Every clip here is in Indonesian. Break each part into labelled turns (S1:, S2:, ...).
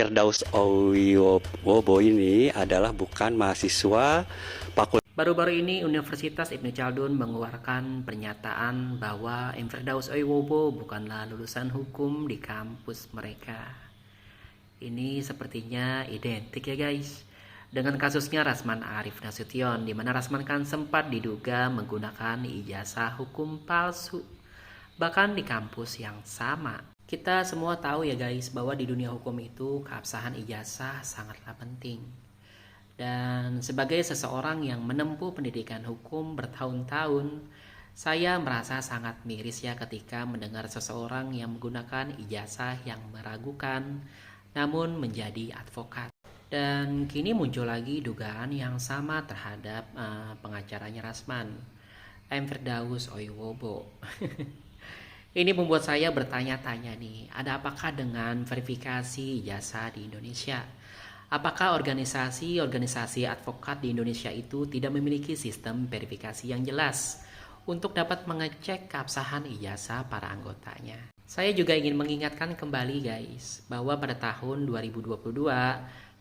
S1: Firdaus Oyowobo ini adalah bukan mahasiswa fakultas.
S2: Baru-baru ini Universitas Ibnu Chaldun mengeluarkan pernyataan bahwa Firdaus Oyowobo bukanlah lulusan hukum di kampus mereka. Ini sepertinya identik ya guys dengan kasusnya Rasman Arif Nasution, di mana Rasman kan sempat diduga menggunakan ijazah hukum palsu bahkan di kampus yang sama. Kita semua tahu ya guys bahwa di dunia hukum itu keabsahan ijazah sangatlah penting. Dan sebagai seseorang yang menempuh pendidikan hukum bertahun-tahun, saya merasa sangat miris ya ketika mendengar seseorang yang menggunakan ijazah yang meragukan namun menjadi advokat. Dan kini muncul lagi dugaan yang sama terhadap pengacaranya Rasman, Firdaus Oyowobo. Ini membuat saya bertanya-tanya nih, ada apakah dengan verifikasi ijazah di Indonesia? Apakah organisasi advokat di Indonesia itu tidak memiliki sistem verifikasi yang jelas untuk dapat mengecek keabsahan ijazah para anggotanya? Saya juga ingin mengingatkan kembali guys, bahwa pada tahun 2022,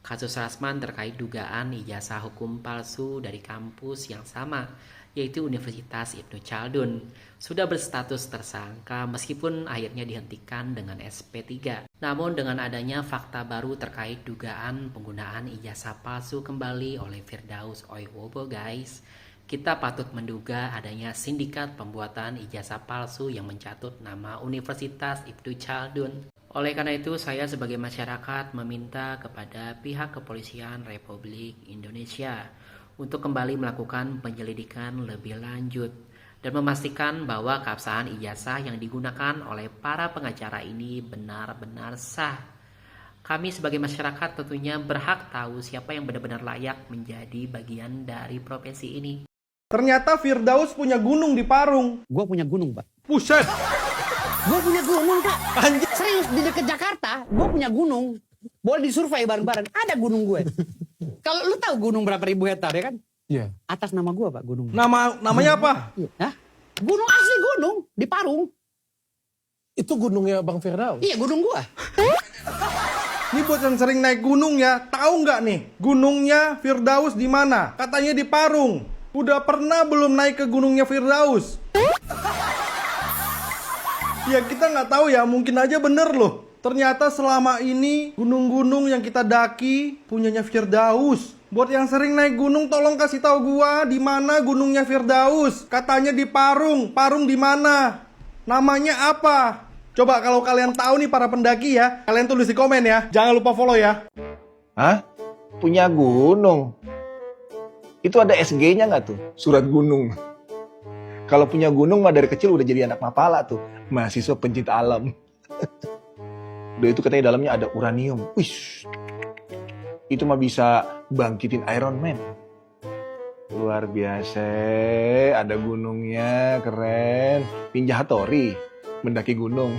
S2: kasus Rasman terkait dugaan ijazah hukum palsu dari kampus yang sama, yaitu Universitas Ibnu Chaldun, sudah berstatus tersangka meskipun akhirnya dihentikan dengan SP3. Namun dengan adanya fakta baru terkait dugaan penggunaan ijazah palsu kembali oleh Firdaus Oyowobo guys, kita patut menduga adanya sindikat pembuatan ijazah palsu yang mencatut nama Universitas Ibnu Chaldun. Oleh karena itu, saya sebagai masyarakat meminta kepada pihak Kepolisian Republik Indonesia untuk kembali melakukan penyelidikan lebih lanjut dan memastikan bahwa keabsahan ijazah yang digunakan oleh para pengacara ini benar-benar sah. Kami sebagai masyarakat tentunya berhak tahu siapa yang benar-benar layak menjadi bagian dari profesi ini.
S3: Ternyata Firdaus punya gunung di Parung.
S4: Gue punya gunung, Pak.
S3: Buset!
S4: Gue punya gunung, Kak.
S3: Anjir.
S4: Serius, di dekat Jakarta, gue punya gunung. Boleh disurvei bareng-bareng. Ada gunung gue. Kalau lu tahu gunung berapa ribu hektar ya kan?
S3: Iya.
S4: Atas nama gue, Pak, gunung.
S3: Namanya apa?
S4: Hah? Gunung asli gunung di Parung.
S5: Itu gunungnya Bang Firdaus?
S4: Iya, gunung gue.
S3: Ini buat yang sering naik gunung ya, tahu nggak nih gunungnya Firdaus di mana? Katanya di Parung. Udah pernah belum naik ke gunungnya Firdaus? Ya kita nggak tahu ya, mungkin aja bener loh. Ternyata selama ini gunung-gunung yang kita daki punyanya Firdaus. Buat yang sering naik gunung tolong kasih tahu gua di mana gunungnya Firdaus. Katanya di Parung. Parung di mana? Namanya apa? Coba kalau kalian tahu nih para pendaki ya, kalian tulis di komen ya. Jangan lupa follow ya.
S5: Hah? Punya gunung? Itu ada SG-nya nggak tuh? Surat gunung. Kalau punya gunung mah dari kecil udah jadi anak mapala tuh. Mahasiswa pencinta alam. Udah itu katanya dalamnya ada uranium. Wih, itu mah bisa bangkitin Iron Man. Luar biasa, ada gunungnya, keren. Ninja Hattori, mendaki gunung.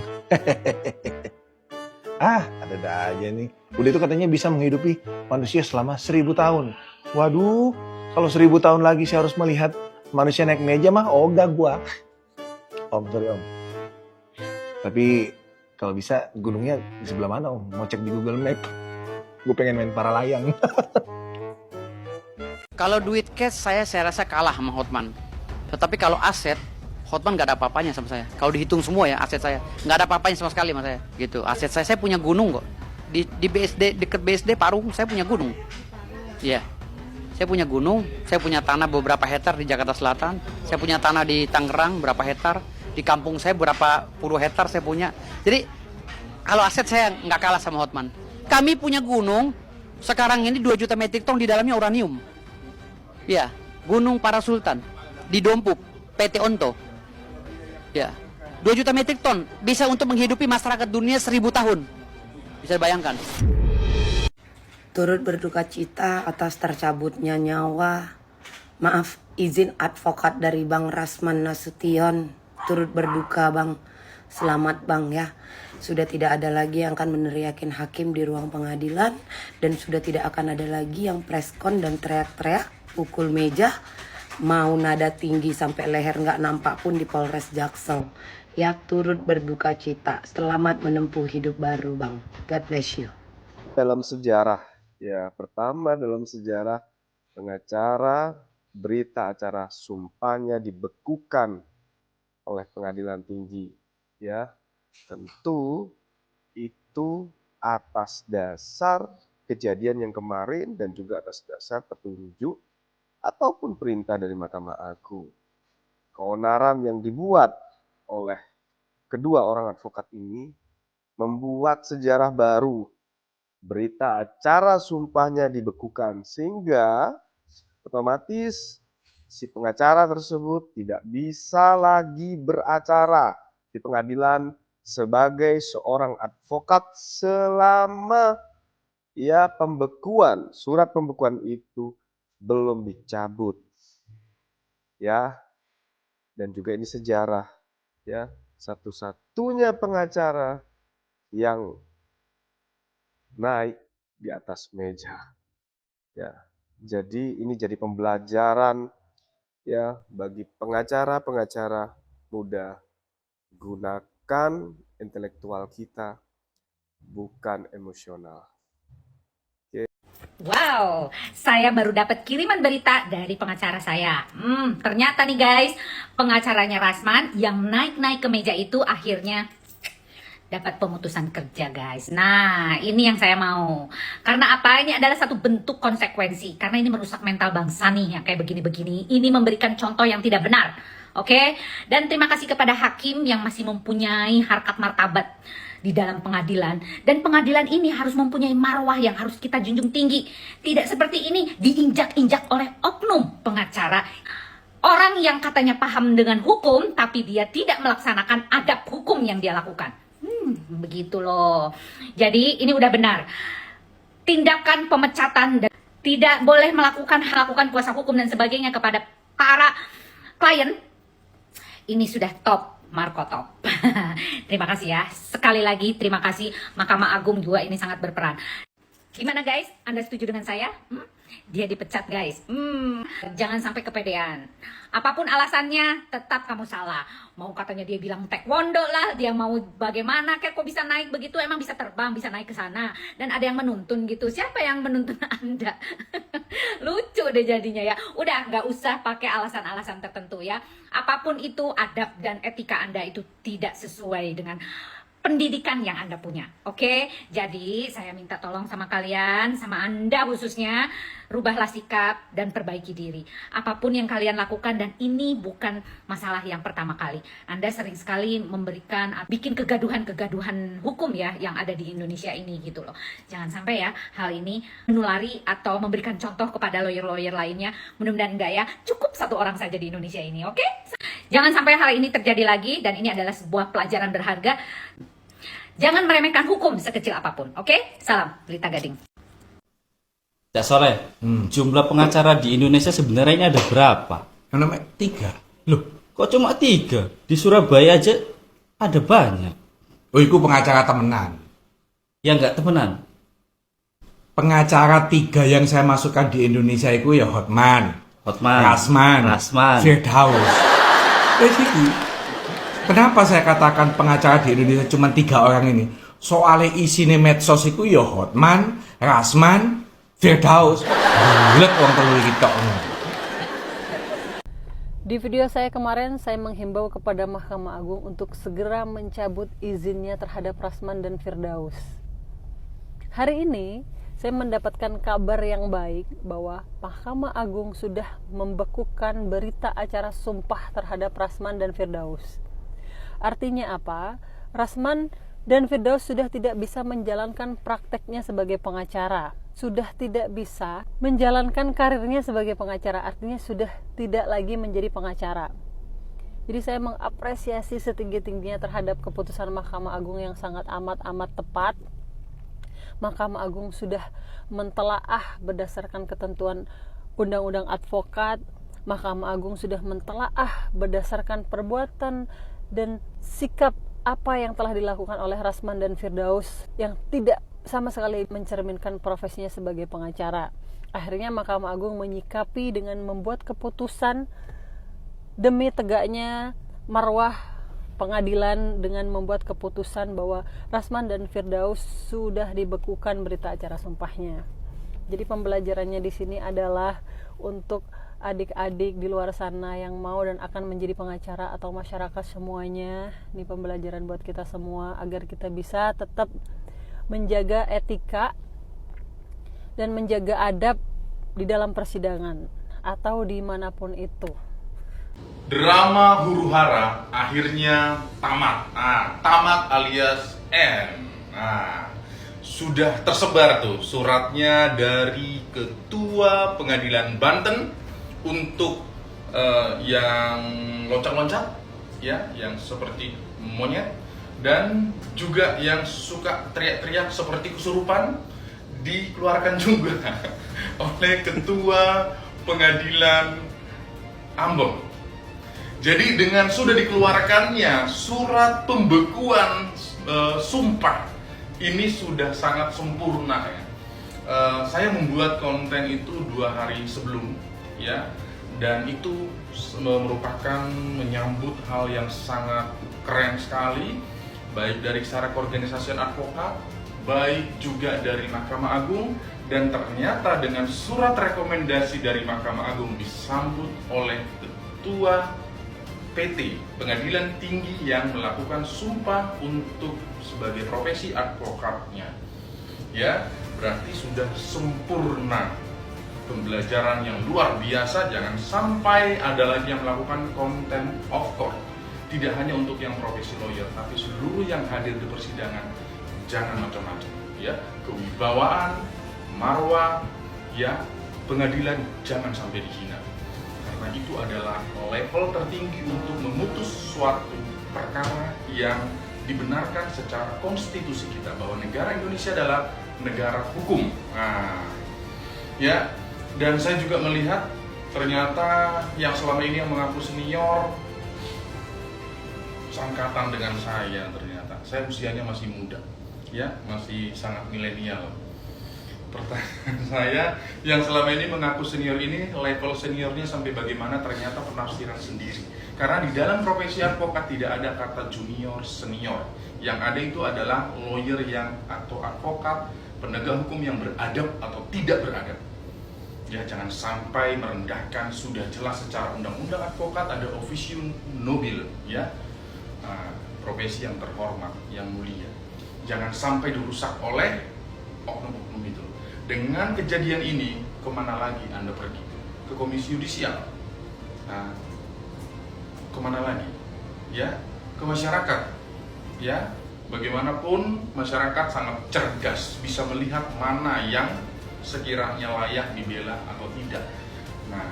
S5: Ada aja nih. Udah itu katanya bisa menghidupi manusia selama 1000 tahun. Waduh, kalau 1000 tahun lagi saya harus melihat manusia naik meja mah ogah gua. Om, sorry om. Tapi kalau bisa gunungnya di sebelah mana om? Mau cek di Google Map. Gue pengen main para layang.
S6: Kalau duit cash saya rasa kalah sama Hotman. Tetapi kalau aset, Hotman nggak ada apa-apanya sama saya. Kalau dihitung semua ya aset saya, nggak ada apa-apanya sama sekali sama saya. Gitu. Aset saya punya gunung kok. Di BSD, dekat BSD Parung saya punya gunung. Iya. Saya punya gunung, saya punya tanah beberapa hektar di Jakarta Selatan, saya punya tanah di Tangerang berapa hektar, di kampung saya berapa puluh hektar saya punya. Jadi kalau aset saya nggak kalah sama Hotman. Kami punya gunung, sekarang ini 2 juta metrik ton di dalamnya uranium. Ya, Gunung Parasultan, di Dompup, PT Onto. Ya, 2 juta metrik ton, bisa untuk menghidupi masyarakat dunia 1000 tahun. Bisa bayangkan.
S7: Turut berduka cita atas tercabutnya nyawa. Maaf, izin advokat dari Bang Rasman Nasution. Turut berduka Bang. Selamat Bang ya. Sudah tidak ada lagi yang akan meneriakin hakim di ruang pengadilan. Dan sudah tidak akan ada lagi yang preskon dan teriak-teriak, pukul meja. Mau nada tinggi sampai leher nggak nampak pun di Polres Jaksel. Ya turut berduka cita. Selamat menempuh hidup baru Bang. God bless you.
S8: dalam sejarah. Ya, pertama dalam sejarah pengacara berita acara sumpahnya dibekukan oleh pengadilan tinggi. Ya, tentu itu atas dasar kejadian yang kemarin dan juga atas dasar petunjuk ataupun perintah dari Mahkamah Agung. Keonaran yang dibuat oleh kedua orang advokat ini membuat sejarah baru. Berita acara sumpahnya dibekukan sehingga otomatis si pengacara tersebut tidak bisa lagi beracara di pengadilan sebagai seorang advokat selama surat pembekuan itu belum dicabut. Ya. Dan juga ini sejarah, ya, satu-satunya pengacara yang naik di atas meja. Ya. Jadi ini jadi pembelajaran ya bagi pengacara-pengacara muda. Gunakan intelektual kita, bukan emosional.
S9: Wow, saya baru dapat kiriman berita dari pengacara saya. Ternyata nih guys, pengacaranya Rasman yang naik-naik ke meja itu akhirnya dapat pemutusan kerja guys. Nah, ini yang saya mau. Karena apa? Ini adalah satu bentuk konsekuensi. Karena ini merusak mental bangsa nih, yang kayak begini-begini. Ini memberikan contoh yang tidak benar. Oke? Dan terima kasih kepada hakim yang masih mempunyai harkat martabat di dalam pengadilan. Dan pengadilan ini harus mempunyai marwah yang harus kita junjung tinggi. Tidak seperti ini diinjak-injak oleh oknum pengacara. Orang yang katanya paham dengan hukum, tapi dia tidak melaksanakan adab hukum yang dia lakukan. Begitu loh. Jadi ini udah benar. Tindakan pemecatan dan tidak boleh melakukan kuasa hukum dan sebagainya kepada para klien. Ini sudah top, Marco top. Terima kasih ya. Sekali lagi terima kasih. Mahkamah Agung juga ini sangat berperan. Gimana guys? Anda setuju dengan saya? Dia dipecat guys. Jangan sampai kepedean. Apapun alasannya, tetap kamu salah. Mau katanya dia bilang taekwondo lah, dia mau bagaimana, kayak kok bisa naik begitu, emang bisa terbang, bisa naik ke sana. Dan ada yang menuntun gitu. Siapa yang menuntun Anda? Lucu deh jadinya ya. Udah nggak usah pakai alasan-alasan tertentu ya. Apapun itu, adab dan etika Anda itu tidak sesuai dengan pendidikan yang Anda punya. Oke? Jadi saya minta tolong sama kalian, sama Anda khususnya, rubahlah sikap dan perbaiki diri. Apapun yang kalian lakukan, dan ini bukan masalah yang pertama kali. Anda sering sekali bikin kegaduhan-kegaduhan hukum ya yang ada di Indonesia ini gitu loh. Jangan sampai ya hal ini menulari atau memberikan contoh kepada lawyer-lawyer lainnya. Mudah-mudahan enggak ya. Cukup satu orang saja di Indonesia ini, oke? Jangan sampai hal ini terjadi lagi, dan ini adalah sebuah pelajaran berharga. Jangan meremehkan hukum sekecil apapun, oke? Salam, Lita Gading.
S10: Cak Soleh, jumlah pengacara di Indonesia sebenarnya ini ada berapa?
S11: Namanya 3.
S10: Loh, kok cuma 3? Di Surabaya aja ada banyak.
S11: Oh, itu pengacara temenan.
S10: Ya nggak temenan.
S11: Pengacara 3 yang saya masukkan di Indonesia itu ya Hotman, Rasman, Firdaus. Kenapa saya katakan pengacara di Indonesia cuma 3 orang ini? Soalnya isinya medsos itu ya Hotman, Rasman, Firdaus. Bulat orang telu kita.
S12: Di video saya kemarin, saya menghimbau kepada Mahkamah Agung untuk segera mencabut izinnya terhadap Rasman dan Firdaus. Hari ini, saya mendapatkan kabar yang baik bahwa Mahkamah Agung sudah membekukan berita acara sumpah terhadap Rasman dan Firdaus. Artinya apa? Rasman dan Firdaus sudah tidak bisa menjalankan prakteknya sebagai pengacara. Sudah tidak bisa menjalankan karirnya sebagai pengacara. Artinya sudah tidak lagi menjadi pengacara. Jadi saya mengapresiasi setinggi-tingginya terhadap keputusan Mahkamah Agung yang sangat amat tepat. Mahkamah Agung sudah mentelaah berdasarkan ketentuan Undang-Undang Advokat. Mahkamah Agung sudah mentelaah berdasarkan perbuatan dan sikap apa yang telah dilakukan oleh Rasman dan Firdaus yang tidak sama sekali mencerminkan profesinya sebagai pengacara. Akhirnya Mahkamah Agung menyikapi dengan membuat keputusan demi tegaknya marwah pengadilan dengan membuat keputusan bahwa Rasman dan Firdaus sudah dibekukan berita acara sumpahnya. Jadi pembelajarannya di sini adalah untuk adik-adik di luar sana yang mau dan akan menjadi pengacara atau masyarakat semuanya. Ini pembelajaran buat kita semua agar kita bisa tetap menjaga etika dan menjaga adab di dalam persidangan atau dimanapun itu.
S13: Drama huru-hara akhirnya tamat. Tamat alias N. Sudah tersebar tuh suratnya dari Ketua Pengadilan Banten untuk yang loncat-loncat, ya, yang seperti monyet, dan juga yang suka teriak-teriak seperti kesurupan dikeluarkan juga oleh Ketua Pengadilan Ambon. Jadi dengan sudah dikeluarkannya surat pembekuan sumpah ini sudah sangat sempurna ya. Saya membuat konten itu 2 hari sebelum ya, dan itu merupakan menyambut hal yang sangat keren sekali, baik dari secara keorganisasian advokat, baik juga dari Mahkamah Agung, dan ternyata dengan surat rekomendasi dari Mahkamah Agung disambut oleh Ketua PT Pengadilan Tinggi yang melakukan sumpah untuk sebagai profesi advokatnya. Ya, berarti sudah sempurna pembelajaran yang luar biasa. Jangan sampai ada lagi yang melakukan contempt of court. Tidak hanya untuk yang profesi lawyer, tapi seluruh yang hadir di persidangan jangan macam-macam. Ya, kewibawaan, marwah, ya, pengadilan jangan sampai dihina. Karena itu adalah level tertinggi untuk memutus suatu perkara yang dibenarkan secara konstitusi kita, bahwa negara Indonesia adalah negara hukum. Ya, dan saya juga melihat ternyata yang selama ini yang mengaku senior seangkatan dengan saya, ternyata saya usianya masih muda, ya, masih sangat milenial. Pertanyaan saya, yang selama ini mengaku senior ini level seniornya sampai bagaimana, ternyata penafsiran sendiri. Karena di dalam profesi advokat tidak ada kata junior, senior. Yang ada itu adalah lawyer yang atau advokat, penegak hukum yang beradab atau tidak beradab. Ya, jangan sampai merendahkan. Sudah jelas secara undang-undang advokat ada officium nobile, ya, profesi yang terhormat, yang mulia. Jangan sampai dirusak oleh oknum-oknum itu. Dengan kejadian ini, kemana lagi Anda pergi? Ke Komisi Yudisial? Kemana lagi? Ya, ke masyarakat. Ya, bagaimanapun masyarakat sangat cerdas, bisa melihat mana yang sekiranya layak dibela atau tidak. Nah,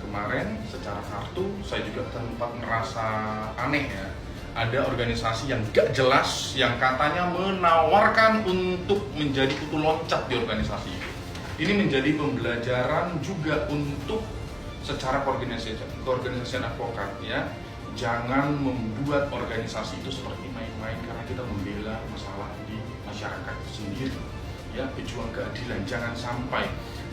S13: kemarin secara kartu saya juga sempat merasa aneh ya. Ada organisasi yang gak jelas yang katanya menawarkan untuk menjadi kutu loncat di organisasi itu. Ini menjadi pembelajaran juga untuk secara keorganisasian advokat ya. Jangan membuat organisasi itu seperti main-main karena kita membela masalah di masyarakat sendiri. Ya, pejuang keadilan, jangan sampai.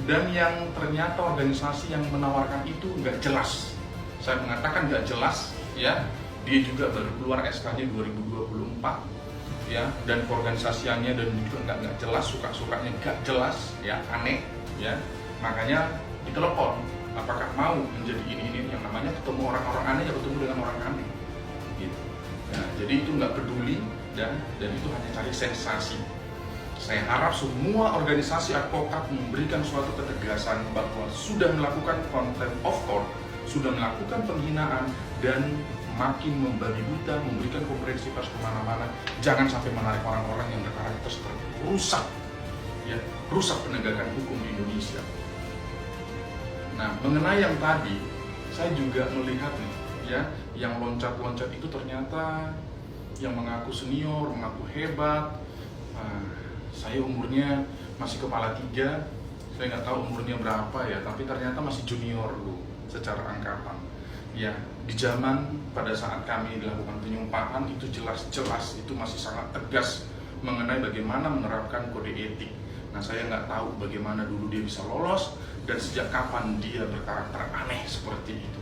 S13: Dan yang ternyata organisasi yang menawarkan itu nggak jelas. Saya mengatakan nggak jelas ya. Dia juga baru keluar SK-nya 2024 ya, dan keorganisasiannya dan juga nggak jelas, suka-sukanya nggak jelas ya, aneh ya. Makanya ditelepon, apakah mau menjadi ini yang namanya ketemu orang-orang aneh ya, ketemu dengan orang aneh gitu. Nah, jadi itu nggak peduli dan itu hanya cari sensasi. Saya harap semua organisasi advokat memberikan suatu ketegasan bahwa sudah melakukan contempt of court, sudah melakukan penghinaan, dan makin membabi buta, memberikan konferensi pers kemana-mana. Jangan sampai menarik orang-orang yang berkarakter seperti rusak, ya, rusak penegakan hukum di Indonesia. Nah, mengenai yang tadi, saya juga melihat nih, ya, yang loncat-loncat itu ternyata yang mengaku senior, mengaku hebat. Saya umurnya masih kepala 3, saya nggak tahu umurnya berapa ya, tapi ternyata masih junior loh secara angkatan. Ya, di zaman pada saat kami dilakukan penyumpahan itu jelas-jelas itu masih sangat tegas mengenai bagaimana menerapkan kode etik. Nah, saya nggak tahu bagaimana dulu dia bisa lolos dan sejak kapan dia berkarakter aneh seperti itu.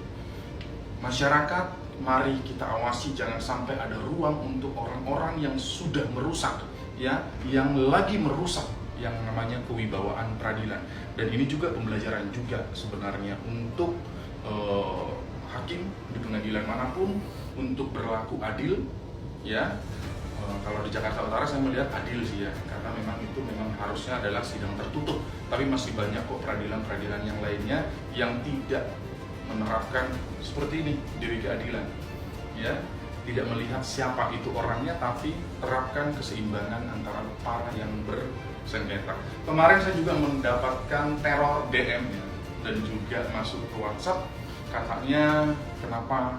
S13: Masyarakat mari kita awasi jangan sampai ada ruang untuk orang-orang yang sudah merusak, ya, yang lagi merusak yang namanya kewibawaan peradilan. Dan ini juga pembelajaran juga sebenarnya untuk hakim di pengadilan manapun untuk berlaku adil, ya. Kalau di Jakarta Utara saya melihat adil sih ya, karena memang itu memang harusnya adalah sidang tertutup. Tapi masih banyak kok peradilan-peradilan yang lainnya yang tidak menerapkan seperti ini diri keadilan, ya. Tidak melihat siapa itu orangnya, tapi terapkan keseimbangan antara para yang bersengketa. Kemarin saya juga mendapatkan teror DM ya, dan juga masuk ke WhatsApp, katanya kenapa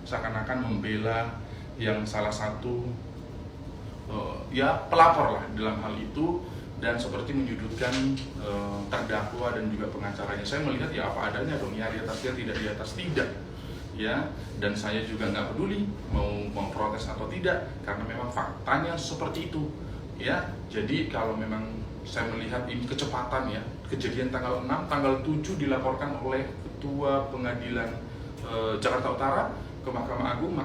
S13: seakan-akan membela yang salah satu ya pelapor lah dalam hal itu, dan seperti menyudutkan terdakwa dan juga pengacaranya. Saya melihat ya apa adanya dong, ya di atas dia, tidak di atas tidak, ya. Dan saya juga nggak peduli mau protes atau tidak, karena memang faktanya seperti itu, ya. Jadi kalau memang saya melihat ini kecepatan ya, kejadian tanggal 6, tanggal 7 dilaporkan oleh Ketua Pengadilan Jakarta Utara ke Mahkamah Agung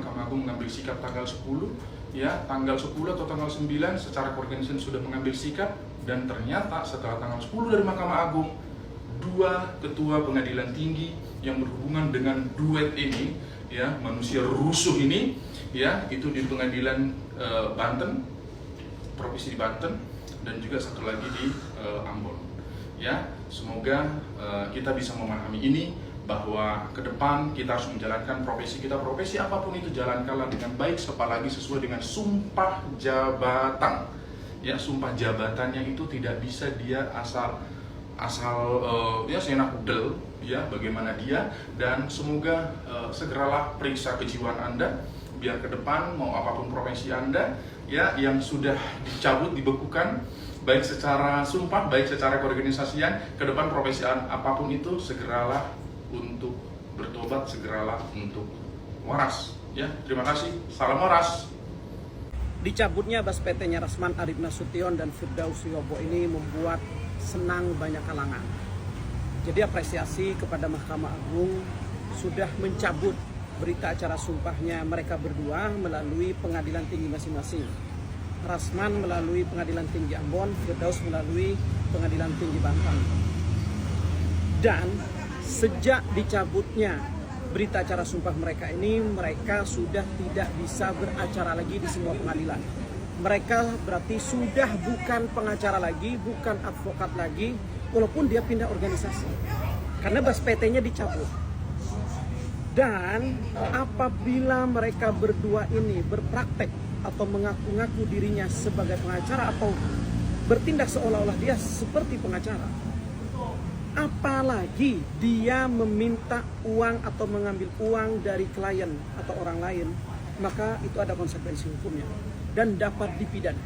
S13: mengambil sikap tanggal 10, ya, tanggal 10 atau tanggal 9 secara koordinasi sudah mengambil sikap, dan ternyata setelah tanggal 10 dari Mahkamah Agung, 2 ketua pengadilan tinggi yang berhubungan dengan duet ini, ya, manusia rusuh ini, ya, itu di pengadilan Banten, provinsi di Banten, dan juga satu lagi di Ambon, ya. Semoga kita bisa memahami ini, bahwa ke depan kita harus menjalankan profesi kita, profesi apapun itu jalankanlah dengan baik, apalagi sesuai dengan sumpah jabatan, ya. Sumpah jabatannya itu tidak bisa dia asal ya seenak udel, ya, bagaimana dia. Dan semoga segeralah periksa kejiwaan Anda, biar ke depan mau apapun profesi Anda, ya, yang sudah dicabut, dibekukan, baik secara sumpah, baik secara keorganisasian, ke depan profesi apapun itu segeralah untuk bertobat, segeralah untuk waras, ya. Terima kasih, salam waras.
S14: Dicabutnya Bas PT-nya Rasman Arif Nasution dan Firdaus Yobo ini membuat senang banyak kalangan. Jadi apresiasi kepada Mahkamah Agung sudah mencabut berita acara sumpahnya mereka berdua melalui pengadilan tinggi masing-masing. Rasman melalui pengadilan tinggi Ambon, Firdaus melalui pengadilan tinggi Banten. Dan sejak dicabutnya berita acara sumpah mereka ini, mereka sudah tidak bisa beracara lagi di semua pengadilan. Mereka berarti sudah bukan pengacara lagi, bukan advokat lagi, walaupun dia pindah organisasi. Karena Bas PT-nya dicabut. Dan apabila mereka berdua ini berpraktek atau mengaku-ngaku dirinya sebagai pengacara atau bertindak seolah-olah dia seperti pengacara, apalagi dia meminta uang atau mengambil uang dari klien atau orang lain, maka itu ada konsekuensi hukumnya dan dapat dipidana.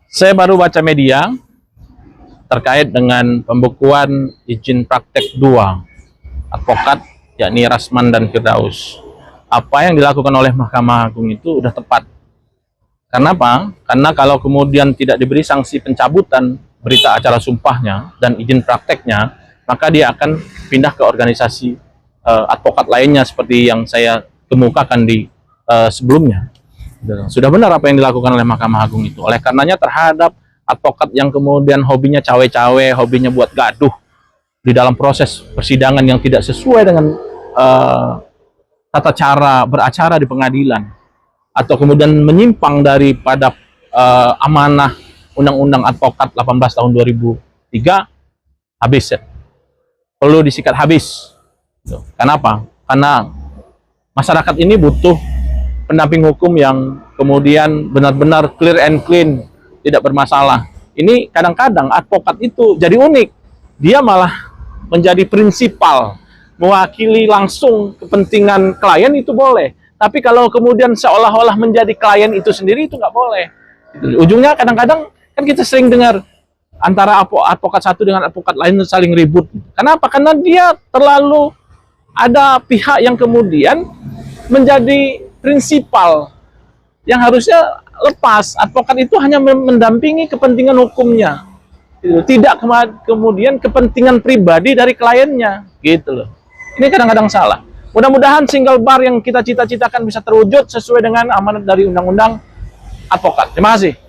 S15: Saya baru baca media terkait dengan pembekuan izin praktek 2 advokat, yakni Rasman dan Firdaus. Apa yang dilakukan oleh Mahkamah Agung itu udah tepat. Kenapa? Karena kalau kemudian tidak diberi sanksi pencabutan berita acara sumpahnya dan izin prakteknya, maka dia akan pindah ke organisasi advokat lainnya seperti yang saya kemukakan di sebelumnya. Sudah benar apa yang dilakukan oleh Mahkamah Agung itu. Oleh karenanya terhadap advokat yang kemudian hobinya cawe-cawe, hobinya buat gaduh di dalam proses persidangan yang tidak sesuai dengan tata cara beracara di pengadilan, atau kemudian menyimpang daripada amanah Undang-Undang Advokat 18 tahun 2003, habis ya. Perlu disikat habis. Kenapa? Karena masyarakat ini butuh pendamping hukum yang kemudian benar-benar clear and clean, tidak bermasalah. Ini kadang-kadang advokat itu jadi unik. Dia malah menjadi prinsipal, mewakili langsung kepentingan klien itu boleh. Tapi kalau kemudian seolah-olah menjadi klien itu sendiri, itu nggak boleh. Ujungnya kadang-kadang kan kita sering dengar antara advokat satu dengan advokat lain saling ribut. Kenapa? Karena dia terlalu ada pihak yang kemudian menjadi prinsipal yang harusnya lepas. Advokat itu hanya mendampingi kepentingan hukumnya, tidak kemudian kepentingan pribadi dari kliennya, gitu loh. Ini kadang-kadang salah. Mudah-mudahan single bar yang kita cita-citakan bisa terwujud sesuai dengan amanat dari Undang-Undang Advokat. Terima kasih.